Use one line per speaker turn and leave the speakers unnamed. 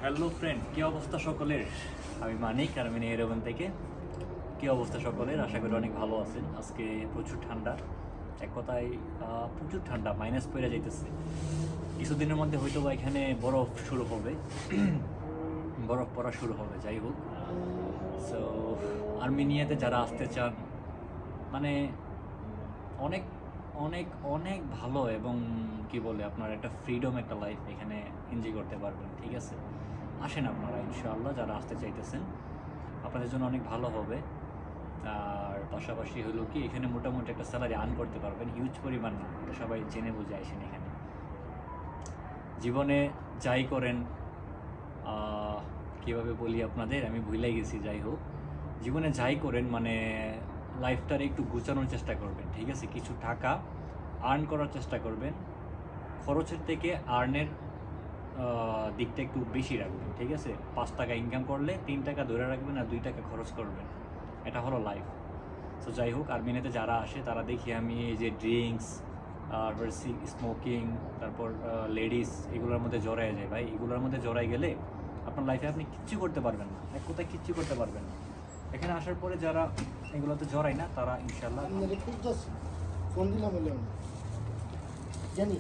Hello friend, কী অবস্থা সকলের? আমি মানিক আর আমি এরকম থেকে। কী অবস্থা সকলের? আশা করি অনেক ভালো আছেন। আজকে প্রচুর ঠান্ডা, এক কথায় প্রচুর ঠান্ডা, মাইনাস পড়ে যাইতেছে। কিছুদিনের মধ্যে হয়তো বা এখানে বরফ শুরু হবে, বরফ পড়া শুরু হবে। যাই হোক, সো আর্মেনিয়াতে যারা আসতে চান, মানে অনেক অনেক অনেক ভালো এবং কি বলে আপনার একটা ফ্রিডম, একটা লাইফ এখানে এনজয় করতে পারবেন। ঠিক আছে, আসেন আপনারা ইনশাআল্লাহ, যারা আসতে চাইতেছেন আপনাদের জন্য অনেক ভালো হবে। আর পাশাপাশি হলো কি, এখানে মোটামুটি একটা স্যালারি আর্ন করতে পারবেন, হিউজ পরিমাণ না, এটা সবাই জেনে বুঝে আসেন। এখানে জীবনে যাই করেন, কীভাবে বলি আপনাদের, আমি ভুলেই গেছি। যাই হোক, জীবনে যাই করেন মানে লাইফটার একটু গুছানোর চেষ্টা করবেন। ঠিক আছে, কিছু টাকা আর্ন করার চেষ্টা করবেন, খরচের থেকে আর্নের দিকটা একটু বেশি রাখবেন। ঠিক আছে, 5 টাকা ইনকাম করলে 3 টাকা ধরে রাখবেন আর 2 টাকা খরচ করবেন। এটা হলো লাইফ। সো যাই হোক, আর্মেনিয়াতে যারা আসে তারা দেখি আমি এই যে ড্রিঙ্কস, তারপর স্মোকিং, তারপর লেডিস, এগুলোর মধ্যে জড়ায় যায়। ভাই, এগুলোর মধ্যে জড়াই গেলে আপনার লাইফে আপনি কিচ্ছু করতে পারবেন না, এক কোথায় কিচ্ছু করতে পারবেন না। এখানে আসার পরে যারা এগুলোতে জড়ায় না তারা ইনশাল্লাহ
ফোন দিলাম জানি